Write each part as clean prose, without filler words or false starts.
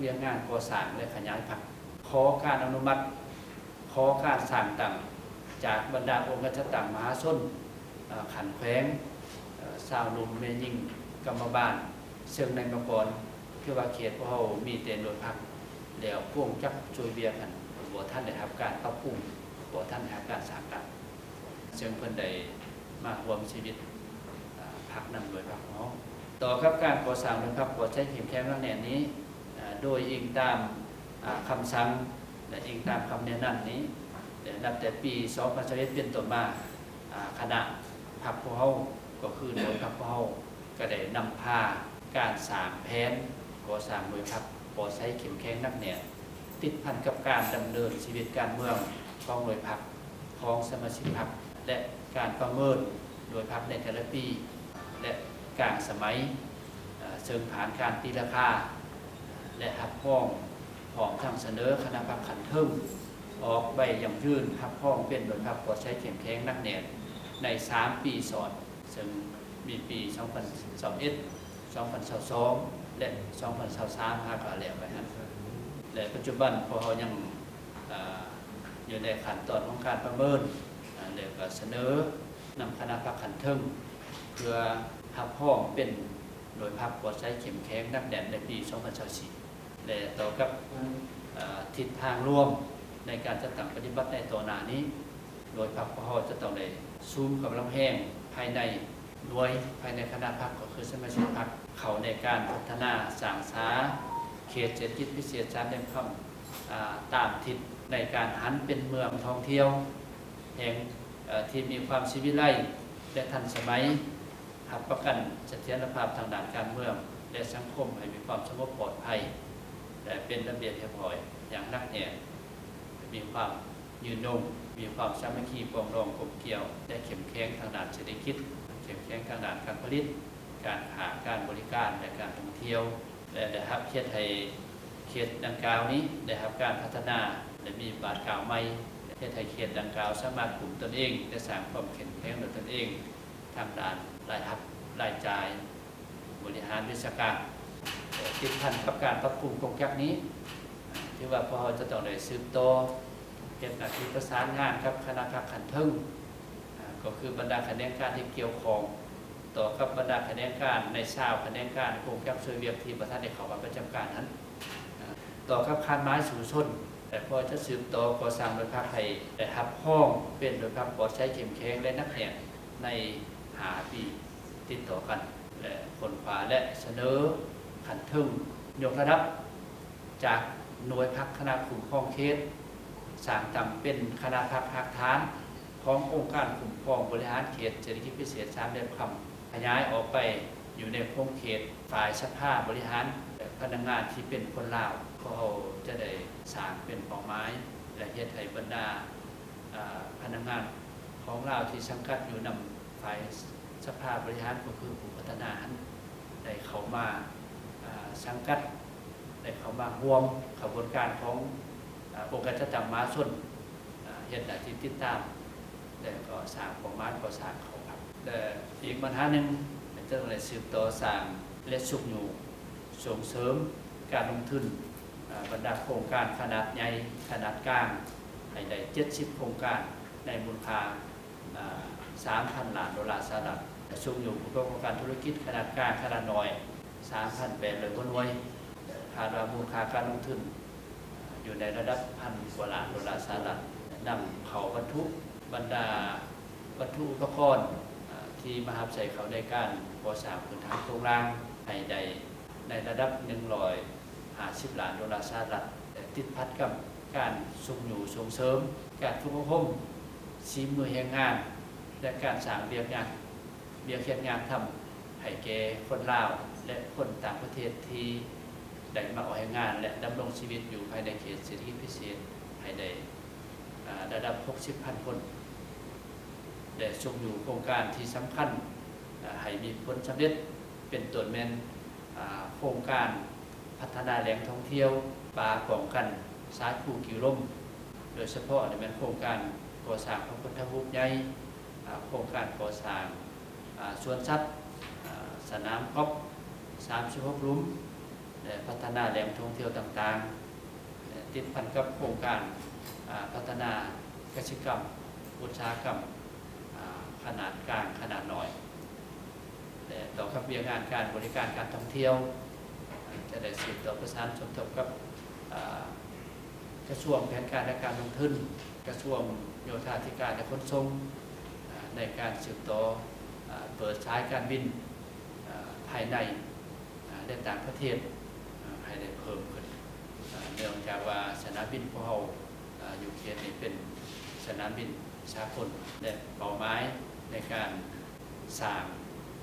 เรียงงานก่อสร้างและขยายผักขอการอนุมัติขอการสร้างต่างจากบรรดาองค์ราชต่างมหาชนขันแขวงสาวนุ่มเมยิงกรรมบาลเชิงในมาก่อนคือว่าเขตพวกเรามีเต็นโดยพักแล้วพ่วงจักช่วยเบียร์กันบัวท่านได้รับการปรับปรุงบัวท่านได้รับการสร้างกันเชิงเพิ่นได้มาร่วมชีวิตพักนำโดยพักของต่อครับการก่อสร้างโดยพักก่อใช้เข็มแคมและแหน่นี้โดยอิงตามคำสั่งและอิงตามคำแนะนำนี้นับแต่ปี2021เป็นต้นมาคณะพักพวกเราก็คือโดยพักพวกเราก็ได้นำพาการสร้างแผนก่อสร้างโดยพักก่อใช้เข็มแข็งนักแน่ติดพันกับการดำเนินชีวิตการเมืองของโดยพักของสมาชิกพักและการประเมินโดยพักในแต่ละปีและการสมัยเชิงฐานการตีราคาและหักพ้องของทางเสนอคณะพักขันเทิงออกใบอย่างยื่นหักพ้องเป็นโดยพักก่อใช้เข็มแข็งนักแน่ใน3 ปีสอนซึ่งมีปี2021 2022และ2023หากว่าแล้วไปนั้นและปัจจุบันพอเขายังอยู่ในขั้นตอนของการประเมินแล้วก็เสนอนำคณะพักขันเทิงเพื่อหักพ้องเป็นโดยพรรคก่อใช้เข็มแข็งนักแน่นในปี2024และต่อกับทิศทางร่วมในการจัดตั้งปฏิบัติในตัวหน้านี้โดยพรรคพอจะต้องได้ซูมกับลำแห้งภายในหน่วยภายในคณะพรรคก็คือสมาชิกพรรคเข้าในการพัฒนาสร้างสาเขตเศรษฐกิจพิเศษ3 แดนคำตามทิศในการหันเป็นเมืองท่องเที่ยวแห่งที่มีความชีวิไลและทันสมัยหับประกันเสถียรภาพทางด้านการเมืองและสังคมให้มีความสงบปลอดภัยและเป็นระเบียบเรียบร้อยอย่างนักแน่มีความยืนยงมีความสามัคคีปรองดองกลมเกลียวและเข้มแข็งทางด้านเศรษฐกิจเข้มแข็งทางด้านการผลิตการค้าการบริการและการท่องเที่ยวและได้รับเขตดังกล่าวนี้ได้รับการพัฒนาและมีบาทกล่าวใหม่ประเทศไทยเขตดังกล่าวสามารถกลุ่มตนเองและสร้างความเข้มแข็งโดยตนเองทางด้านรายรับรายจ่ายบริหารราชการติดพันกับการปรับปรุงโครงการนี้ที่ว่าพอจะต้องได้สืบต่อเก็บหน้าที่ประสานงานกับคณะพักขันเทิงก็คือบรรดาคะแนนการที่เกี่ยวข้องต่อกับบรรดาคะแนนการในชาวคะแนนการโครงการช่วยเวียกที่ประธานได้เข้ามาประจำการนั้นต่อกับคานไม้สู่ชนแต่พอจะสืบต่อก่อสร้างโดยภาคไทยแต่ทับห้องเป็นโดยภาคก่อใช้เข็มแข็งและนักแน่ใน5 ปีติดต่อกันและคนฝ่าและเสนอขันเทิงยกระดับจากหน่วยพักคณะคุ้มครองเขตสร้างตำเป็นคณะพักหักฐานขององค์การคุ้มครองบริหารเขตเศรษฐกิจพิเศษ3 แดนคำขยายออกไปอยู่ในโครงเขตฝ่ายสภาบริหารพนักงานที่เป็นคนลาวเขาจะได้สร้างเป็นเป้าหมายและเฮ็ดให้บรรดาพนักงานของลาวที่สังกัดอยู่นำฝ่ายสภาบริหารก็คือผู้พัฒนาได้เข้ามาสังกัดได้เข้ามาร่วมขบวนการขององค์การจัดตั้งมหาชนเฮ็ดหน้าที่ติดตามและก็สร้างเป้าหมายก่อสร้างเขาครับแต่อีกปัญหาหนึ่งเป็นเรื่องอะไรสืบต่อสร้างและสุขอยู่ส่งเสริมการลงทุนบรรดาโครงการขนาดใหญ่ขนาดกลางให้ได้70 โครงการในมูลค่า3,000 ล้านดอลลาร์สหรัฐส่งอยู่โครงการธุรกิจขนาดกลางขนาดน้อย 3,800 กว่าหน่วยคาดว่ามูลค่าการลงทุนอยู่ในระดับ1,000 กว่าล้านดอลลาร์สหรัฐนำเขาบรรทุกบรรดาวัตถุอุปกรณ์ที่มหาวิทยาลัยเขาในการก่อสร้างพื้นฐานโครงสร้างให้ได้ในระดับ150 ล้านดอลลาร์สหรัฐติดพัดกับการส่งอยู่ส่งเสริมการฝึกอบรมฝีมือแรงงานและการสร้างเบียกเฮ็ดงานทำให้แก่คนลาวและคนต่างประเทศที่ได้มาออกแรงงานและดำรงชีวิตอยู่ภายในเขตเศรษฐกิจพิเศษให้ได้ระดับ 60,000 คนและส่งอยู่โครงการที่สำคัญให้มีผลสำเร็จเป็นต้นแม่นโครงการพัฒนาแหล่งท่องเที่ยวป่าป้องกันสายภูกิ่วล่มโดยเฉพาะในแม่นโครงการก่อสร้างพระพุทธรูปใหญ่โครงการก่อสร้างสวนสัตว์สนามกอล์ฟ36 หลุม พัฒนาแหล่งท่องเที่ยวต่างๆติดพันกับโครงการพัฒนากสิกรรมอุตสาหกรรมขนาดกลางขนาดน้อยต่อกับเวียงานการบริการการท่องเที่ยวจะได้สืบต่อประสานสมทบกับกระทรวงแผนการและการลงทุนกระทรวงโยธาธิการและขนส่งในการสืบต่อเปิดสายการบินภายในและต่างประเทศให้ได้เพิ่มขึ้นเนื่องจากว่าสนามบินของเราอยู่เขตนี้เป็นสนามบินสากลและเป้าหมายในการสร้าง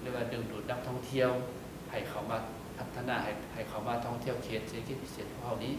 หรือว่าดึงดูดนักท่องเที่ยวให้เขามาพัฒนาให้เขามาท่องเที่ยวเขตเศรษฐกิจพิเศษของเรานี้